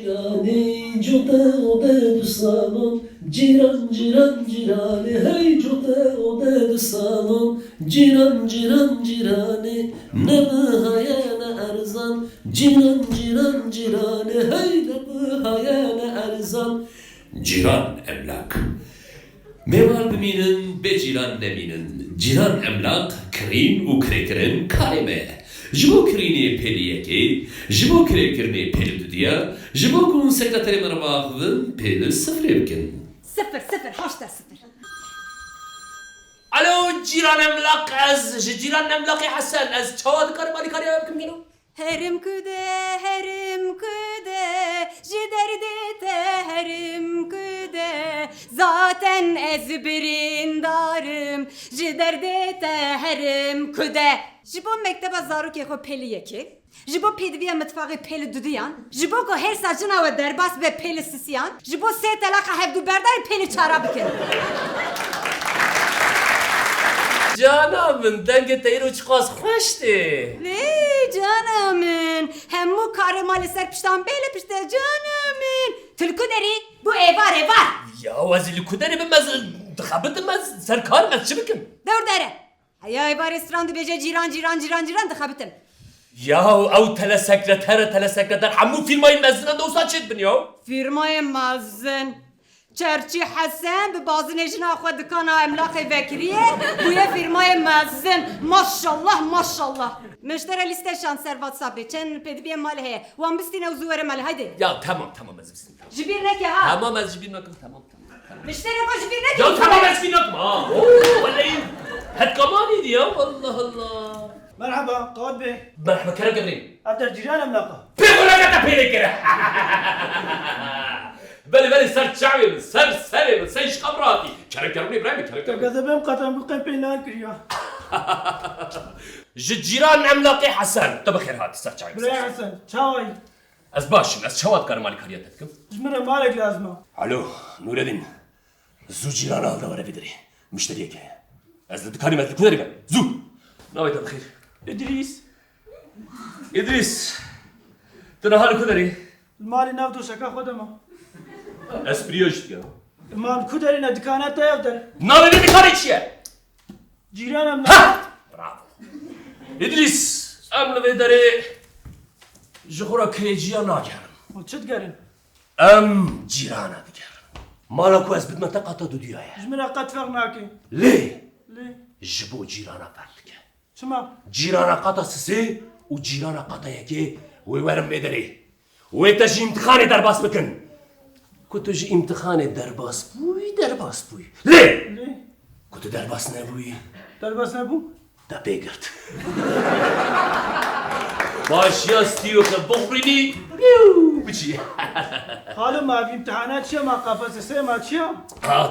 Girani cüde ode du salon, ciran ciran cirani, hey cüde ode du salon, ciran ciran cirani, ne bıhaya ne erzan, ciran ciran cirani, hey ne bıhaya ne erzan. Ciran emlak. Meval biminin be ciran neminin, ciran emlak, krin u krekirin kaime. Jibo kirini peliyeki, jibo krekirini pelidudiya, jibo kun sekreteri mervahvın peli sıfır evkin. Sıfır, haşta sıfır. Alo ciran emlak az, ciran emlak Hasan az çavad karmali kariya kim gelo? Herim küde, jiderdi herim küde. Zaten ezberindarım, jiderdi herim küde. Jibo mekteba zaruk eko peli yeki. Jibo pedviya mutfağı peli dudiyan. Jibo ko her sacına ve derbas ve peli sisiyan. Jibo se telaka hevdu berdar peli çara bikin. Canımın denge teyir uçkaz hoşti. Ne canımın. Hem bu karı mali serpişten böyle pişte canımın. Tülkü deri bu evar. Ya vazili kuderi bimez, dıkhabıtımaz, serkarmaz çıbıkın. Dur dere. Haya evar restoranı bece ciran dıkhabitim. Ya av telesekreter hamu firmayı mezzine de olsa çetbin ya. Firmaya mazın. Çerçi Hasan bi bazı nejina xwe dikana emlakê vekiriye buye firmaya mazın. Maşallah. Müşteri liste şan ser WhatsApp'e. Çen pedibiye mal heye. Wan bistine uzuvere mal haydi. Ya tamam ez bismillah. Jibir neke ha. Tamam ez jibin nakım tamam. Müşteri bu jibir neke. Ya tamam ez jibin nakım ha. Vallahi het kamaniydi ya Allah. مرحبا قائد بيه Merhaba Kerem Gebre'yim. أبدأ الجيران أملاقة Pekala pelekere. Beli ser sen iş kabrati. Kerem İbrahim Kerem. كذا بهم قطع بقيم بينان كريا جيران عملاقي حسن طب خير هات سر çay. بلا حسن شاوي Az başım az çavat karmali kariyatetkim. جمرة مالك لازمة Alo Nureddin. Zu ciran aldı var evideri. Müşteriye ki. Az da karim ettik ben. Zu. Navayt bخير. İdris. Tına halı kudari. المالي نافدو شكا خدمة Espriyoşt ya. المال كدرنا دكانات يفدر Navayt kariçye. جيران أملاقة Ha! Bravo. İdris. Emle vederi. Jihura kreciya nagerim. وتشد قرن Cirana digerim. Mala ku ez bidme tekata düdüyaya. جمرة قد فرناكي Le. ليه Jibo cirana verdik. شما Cirana kata sisi u cirana kata yeki ve verim vederi. Ve teji imtihan derbas bikin. Kutu ji imtihan derbas buy. Le. ليه Kutu derbas ne buy? دربس نبو Da begirt. Başya stiyo ki bukhrini. Bici. قالوا ما في امتحانات شيء ما قفز سي ما شيء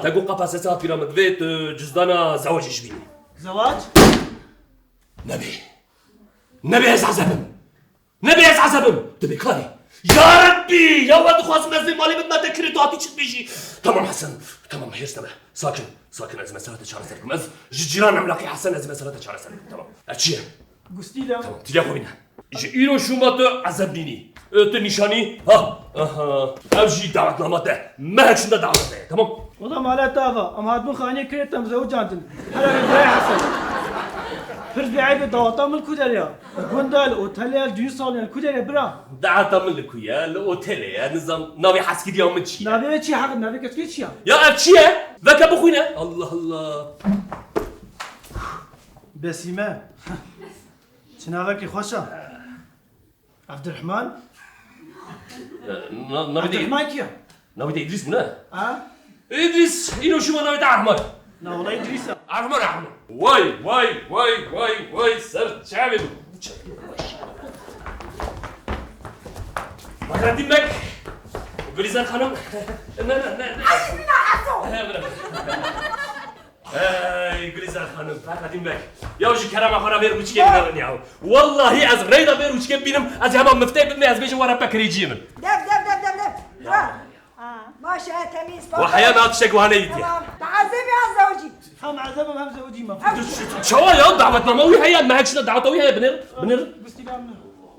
تقول قفصة بيراميد فيت جزدانا زواج شبيني. زواج نبي عزبم تبي كاري يا ربي يا ولد خلاص منزل مالي بدنا تكري تعطي شو بيجي تمام حسن تمام هير سنة ساكن از مسألة شهر سركم از جيران عملاقي حسن از مسألة شهر سركم تمام اشياء قستي لا تمام تيجي خوينا ايرو شو ما عذبنيني تنشاني ها ابجي دعوت نامته ما هيك شنو دعوته تمام والله ما لا تافا أما هاد مخاني كريتا مزوج عندن هلا بلا حسن فرد بعيب ضوطة من الكودريا كوندال اوتيليا دي صالين الكودريا برا دعوت من لك ويا الاوتيل يا نظام ناوي حاسكي ديال متشي نابي شي حق نابي كتكيتشي يا ابشيه ذاك ابو خوينا الله بسيمة شناغك خوشة عبد الرحمن عبد نبي الرحمن كيا نبي ادريس منا ادريس انو شو نبي احمد لا والله ادريس احمد واي سر شعبي ما قدمك جليزان خانم هاي جليزان خانم قدمك يا وجه كرام اخونا بير وجهي بيننا يا والله از غير بير وجهي بينم از هما مفتاح بدنا از بيجي ورا بكريجين دب باشه تمیز باشه وحياة ما تشك وهنا يدي تمام تعذبي على زوجي هم عذاب هم زوجي ما شو يا دعوتنا ما وي هيا ما هيك شنو دعوته ويا بنر قستي لا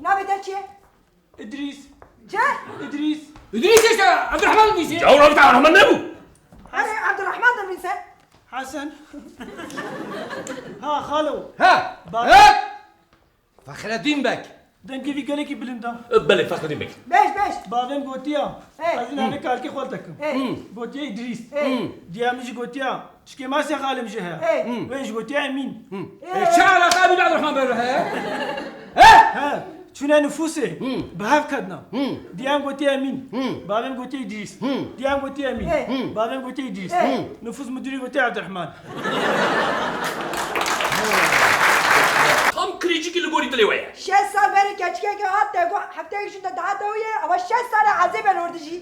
نبي ده چیه؟ ادريس چه؟ ادريس ادريس ايش عبد الرحمن ميسي جاورا بتاع الرحمن نبو أنا عبد الرحمن المنسى حسن ها خالو ها بعد- هات فخر الدين بك دنگی وی گلی کی بلندا بله فخر الدين بك بيش بعدم گوتیا إيه. از نه کار کی خولتک إيه. گوتیا ادریس إيه. دیا مش گوتیا چکی ما سی خالم جه إيه. ویش گوتیا امین شو علاقه بين عبد الرحمن بره ها چونه نفوسه بهاف کدنا دیام گوتیا امین بعدم گوتیا ادریس دیام گوتیا امین إيه. بعدم گوتیا ادریس إيه. نفوس مدیری گوتیا عبدالرحمن tam kriyci gibi gori dili waya 6 سال بري كاتشكا هات تقو حتى شو تدعته ويا أو 6 سال عذاب الوردجي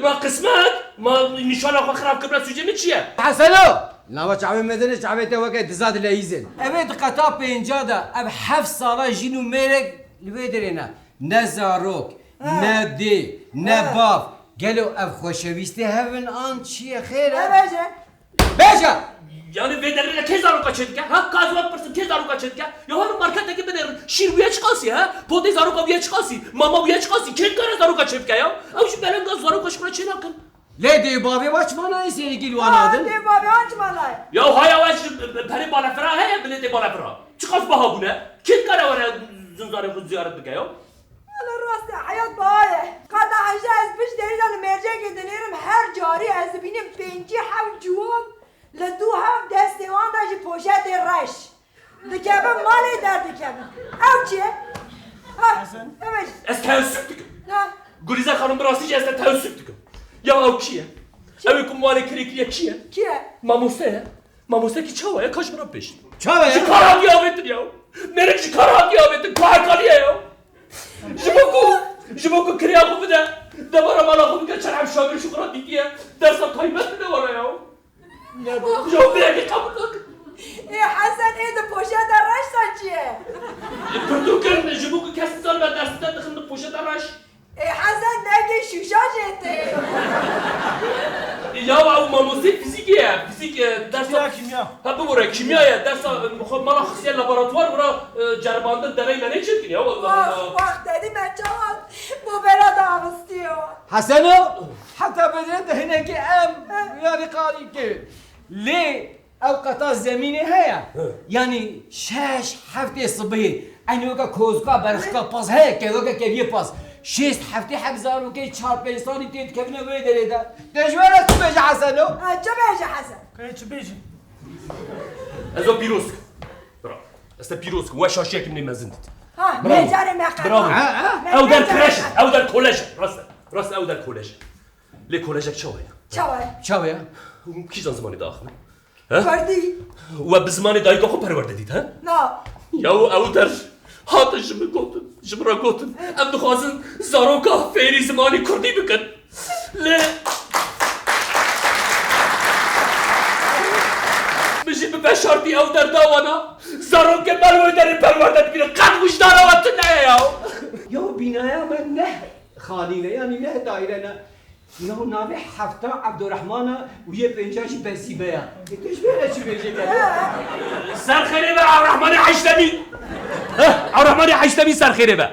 ما قسمت ما نشان اخو خراب كبرت سوجي من چیه حسنو ناوى شعبي مدني شعبي توقع تزاد الهيزن ابيت قطع بينجادا اب حف صالة جينو ميرك لويدرينا نزاروك ندي نباف قالوا اب خوشويستي هفن ان شي خير أبجا باشا yani vederine kez zaruka çetke ha kazvat pırsın kez zaruka çetke ya hanım marketteki bener şir uya çıkası ha pode zaruka uya çıkası mama uya çıkası ken kara zaruka çetke ya av şu belen gaz zaruka şuna çen akın لا دي بابي واش مانا يسيري كيلو انادن دي بابي أنت مالاي ya haya vaş peri bana fera haya bile de bana fera çıkas baha bu ne ken kara var zınzarı bu ziyaret bike ya أنا راسي حياة باية قد عجاز بش داري أنا مرجع دنيرم هر جاري از بينم بنجي حو جوان لدو هم دستيوان داجي پوشت الرش دكابن مالي در دكابن أو چه؟ حسن. أبش es teessüp dikim لا Gülizar hanım burası cezde teessüp dikim ya av kiye evi kum mali kirikliye kiye كيه؟ mamuse ki çava ya kaç bana peş شابه Çıkar diyabetin ya. Nereye çıkar diyabetin? Kuhar ya ya. Jiboku kriya bu da. Devara mala bu geçer hem şamir şu kadar diye. Derse kaymet ne var ya? Yok bir ki kabul. إيه حسن إيه ده پوشت الرش سانچيه؟ Pırtıkın jiboku kesin sonra ben dersinden tıkındı poşet araş. إيه حسن نگه شوشا جيته Ya av mamuse fizik ya. Fizik ders. Kimya, kimya. Ha bu buraya kimya ya. Ders mala xisiye laboratuvar bura cerbanda deneyle ne çetkin ya. وقت دادي ما جوال بو بلا دامستيو حسنو حتى بدأت هناك ام يعني قالي كيف ليه اوقات زميني هيا يعني شاش حفتي صبي انا وكا كوزكا برخكا باس هيك وكا كيفيه باس شيست حفتي حق زارو كي تشار بينساني تيت كيفنا ويدري ده تجوانا تبجي حسنو جمع يا حسن کای چه بیجی Ez o pirosk. Bravo. Este pirosk. Ve şaşıya kimliği mezindit. ها نجاري مقام Bravo. Ev der kreş. Ev der kolej. Rast ev der kolej. Le kolejek çava ya. شوي شو يا Ki zamanı da ahmet. كردي Ve bizmanı da yıkakı perverde dit ha? لا Ya ev der. Hatı jimi gotun. Jimra gotun. Em dixwazin zaroka feyri zamanı kurdi bikin. Le. Bijî bi beşartî ew derdawana zarokê perwerderê perwerde dibîne qet wijdana we tu neye ya. يا بنايا من نه خالينا يعني نه دايرنا يا نابي حفتا عبد الرحمن ويا بنجاش بسيبيا ايش بيها شو بيجي Ser xêrê be Evrahmanê Heştemî. Evrahmanê Heştemî ser xêrê be.